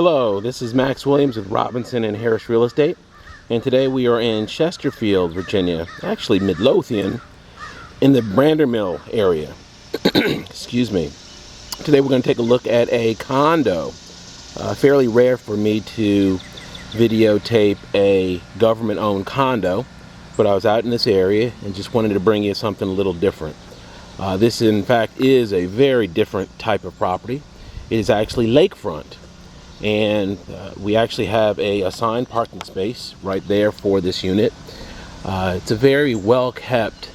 Hello, this is Max Williams with Robinson and Harris Real Estate, and today we are in Chesterfield, Virginia, actually Midlothian, in the Brandermill area. Excuse me. Today we're going to take a look at a condo. Fairly rare for me to videotape a government-owned condo, but I was out in this area and just wanted to bring you something a little different. This in fact is a very different type of property. It is actually lakefront. And we actually have a assigned parking space right there for this unit. It's a very well kept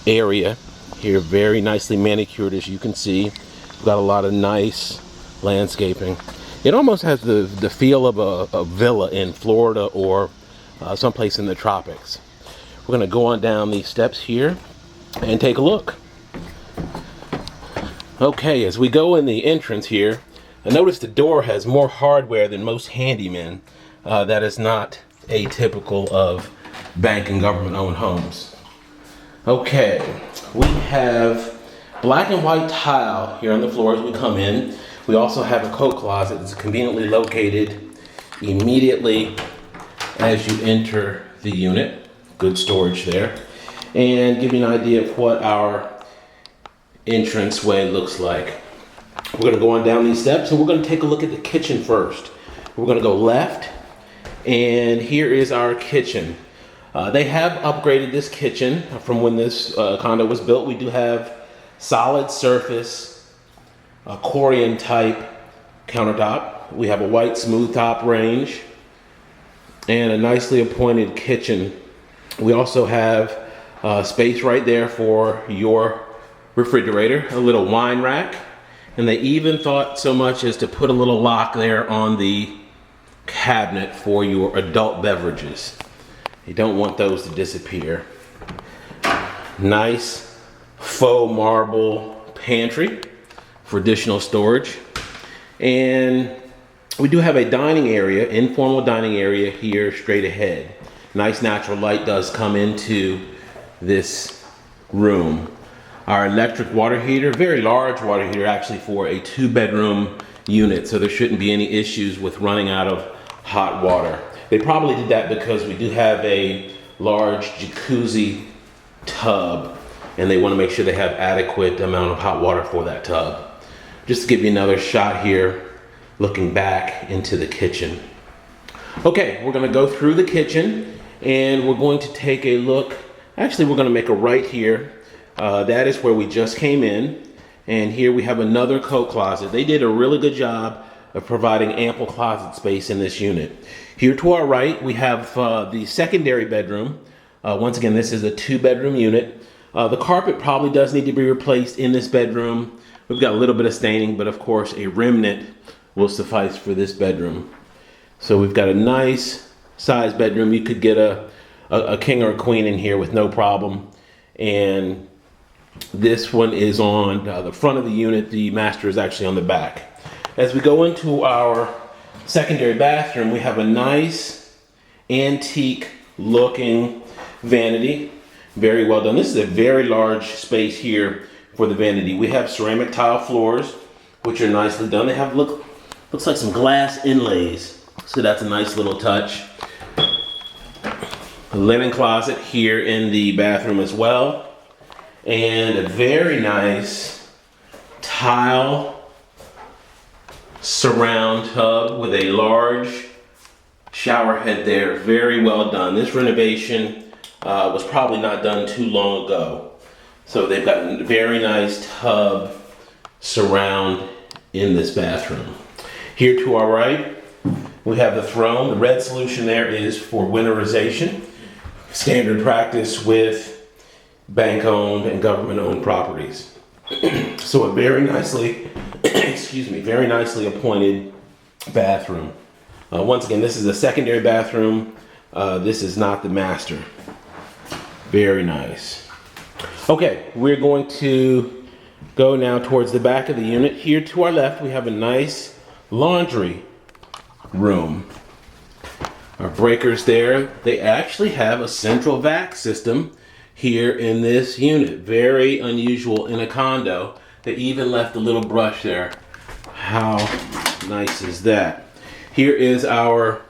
area here, very nicely manicured, as you can see. We've got a lot of nice landscaping. It almost has the feel of a villa in Florida or someplace in the tropics. We're going to go on down these steps here and take a look. Okay, as we go in the entrance here, I notice the door has more hardware than most handymen. That is not atypical of bank and government-owned homes. Okay, we have black and white tile here on the floor as we come in. We also have a coat closet that's conveniently located immediately as you enter the unit. Good storage there. And give you an idea of what our entranceway looks like. We're going to go on down these steps and we're going to take a look at the kitchen first. We're going to go left, and here is our kitchen. They have upgraded this kitchen from when this condo was built. We do have solid surface, Corian type countertop. We have a white smooth top range and a nicely appointed kitchen. We also have space right there for your refrigerator, a little wine rack. And they even thought so much as to put a little lock there on the cabinet for your adult beverages. You don't want those to disappear. Nice faux marble pantry for additional storage. And we do have a dining area, informal dining area here straight ahead. Nice natural light does come into this room. Our electric water heater, very large water heater actually for a 2-bedroom unit, so there shouldn't be any issues with running out of hot water. They probably did that because we do have a large jacuzzi tub and they want to make sure they have adequate amount of hot water for that tub. Just to give you another shot here, looking back into the kitchen. Okay, we're going to go through the kitchen and we're going to take a look. Actually, we're going to make a right here. That is where we just came in, and here we have another coat closet. They did a really good job of providing ample closet space in this unit. Here to our right, we have the secondary bedroom. Once again, this is a 2-bedroom unit. The carpet probably does need to be replaced in this bedroom. We've got a little bit of staining, but of course a remnant will suffice for this bedroom. So we've got a nice size bedroom. You could get a king or a queen in here with no problem. And this one is on the front of the unit. The master is actually on the back. As we go into our secondary bathroom, we have a nice antique looking vanity. Very well done. This is a very large space here for the vanity. We have ceramic tile floors, which are nicely done. They have looks like some glass inlays. So that's a nice little touch. A linen closet here in the bathroom as well. And a very nice tile surround tub with a large shower head there. Very well done. This renovation was probably not done too long ago. So they've got a very nice tub surround in this bathroom. Here to our right, we have the throne. The red solution there is for winterization. Standard practice with bank-owned and government-owned properties. So a very nicely, very nicely appointed bathroom. Once again, this is a secondary bathroom. This is not the master. Very nice. Okay, we're going to go now towards the back of the unit. Here to our left, we have a nice laundry room. Our breakers there, they actually have a central vac system here in this unit. Very unusual in a condo. They even left a little brush there. How nice is that? Here is our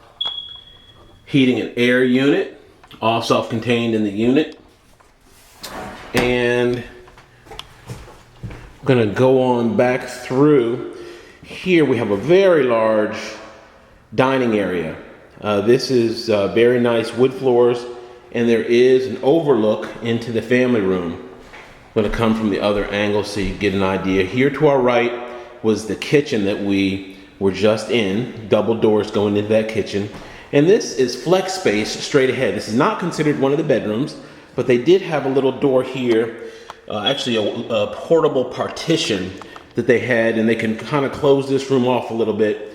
heating and air unit, all self-contained in the unit. And I'm gonna go on back through. Here we have a very large dining area. This is very nice wood floors, and there is an overlook into the family room. I'm gonna come from the other angle so you get an idea. Here to our right was the kitchen that we were just in, double doors going into that kitchen. And this is flex space straight ahead. This is not considered one of the bedrooms, but they did have a little door here, actually a portable partition that they had, and they can kind of close this room off a little bit.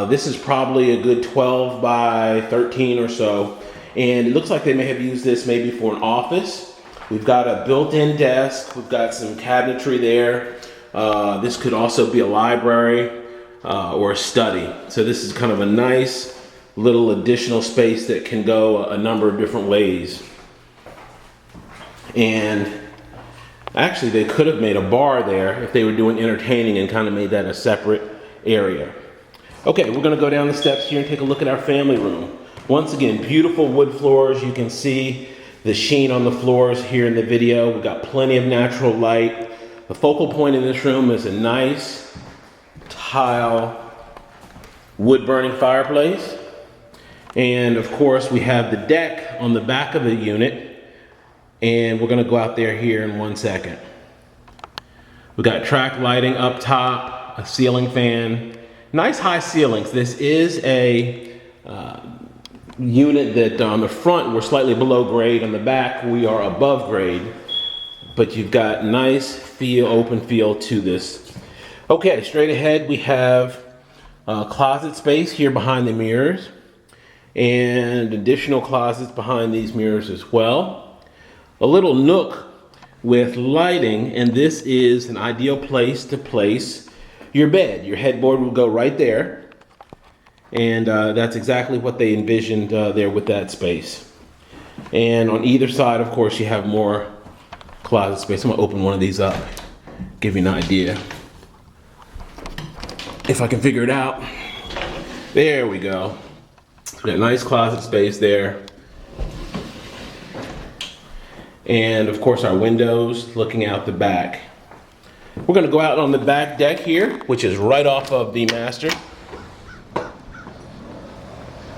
This is probably a good 12 by 13 or so. And it looks like they may have used this maybe for an office. We've got a built-in desk. We've got some cabinetry there. This could also be a library or a study. So this is kind of a nice little additional space that can go a number of different ways. And actually they could have made a bar there if they were doing entertaining and kind of made that a separate area. Okay, we're gonna go down the steps here and take a look at our family room. Once again, beautiful wood floors. You can see the sheen on the floors here in the video. We've got plenty of natural light. The focal point in this room is a nice tile wood burning fireplace. And of course we have the deck on the back of the unit, and we're gonna go out there here in 1 second. We've got track lighting up top, a ceiling fan, nice high ceilings. This is a unit that on the front we're slightly below grade, on the back we are above grade, but you've got nice feel, open feel to this. Okay, straight ahead we have closet space here behind the mirrors, and additional closets behind these mirrors as well. A little nook with lighting, and this is an ideal place to place your bed. Your headboard will go right there, and that's exactly what they envisioned there with that space. And on either side, of course, you have more closet space. I'm gonna open one of these up, give you an idea. If I can figure it out. There we go. We got nice closet space there. And of course our windows looking out the back. We're gonna go out on the back deck here, which is right off of the master.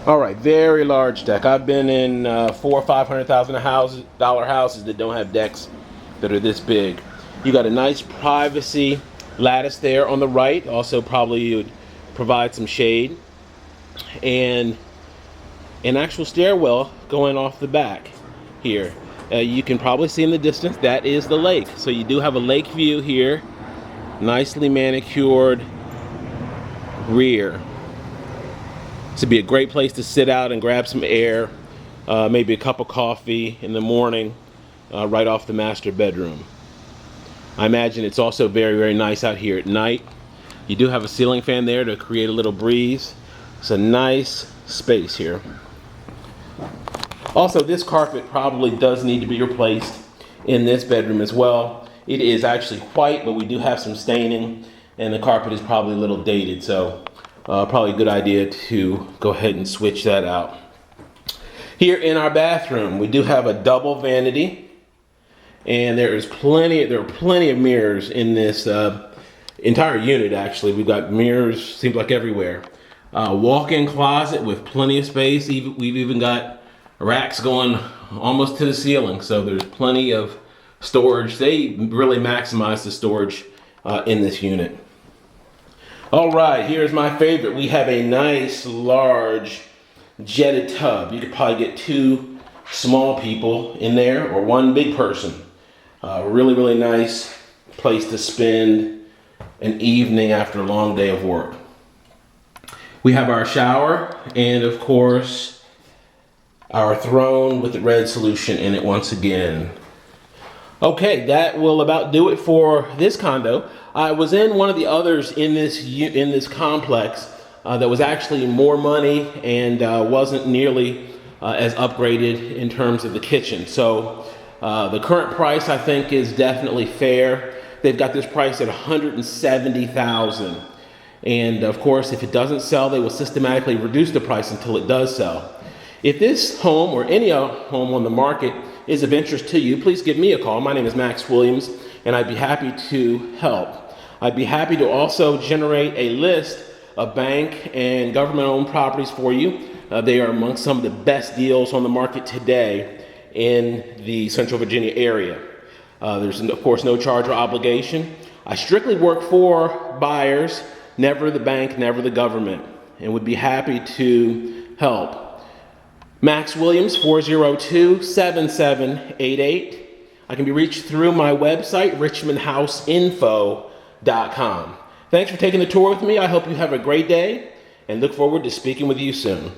All right, very large deck. I've been in $400,000 or $500,000 houses that don't have decks that are this big. You got a nice privacy lattice there on the right. Also probably would provide some shade. And an actual stairwell going off the back here. You can probably see in the distance, that is the lake. So you do have a lake view here. Nicely manicured rear. This would be a great place to sit out and grab some air, maybe a cup of coffee in the morning, right off the master bedroom. I imagine it's also very, very nice out here at night. You do have a ceiling fan there to create a little breeze. It's a nice space here. Also, this carpet probably does need to be replaced in this bedroom as well. It is actually white, but we do have some staining, and the carpet is probably a little dated, so probably a good idea to go ahead and switch that out. Here in our bathroom, we do have a double vanity, and there are plenty of mirrors in this entire unit. Actually, we've got mirrors, seems like everywhere. Walk-in closet with plenty of space. We've even got racks going almost to the ceiling, so there's plenty of storage. They really maximize the storage in this unit. All right, here's my favorite. We have a nice large jetted tub. You could probably get 2 small people in there or 1 big person. Really, really nice place to spend an evening after a long day of work. We have our shower, and of course our throne with the red solution in it once again. Okay, that will about do it for this condo. I was in one of the others in this complex that was actually more money and wasn't nearly as upgraded in terms of the kitchen. So the current price I think is definitely fair. They've got this price at $170,000, And of course, if it doesn't sell, they will systematically reduce the price until it does sell. If this home or any home on the market is of interest to you, please give me a call. My name is Max Williams, and I'd be happy to help. I'd be happy to also generate a list of bank and government-owned properties for you. They are among some of the best deals on the market today in the Central Virginia area. There's, of course, no charge or obligation. I strictly work for buyers, never the bank, never the government, and would be happy to help. Max Williams, 402-7788. I can be reached through my website, richmondhouseinfo.com. Thanks for taking the tour with me. I hope you have a great day and look forward to speaking with you soon.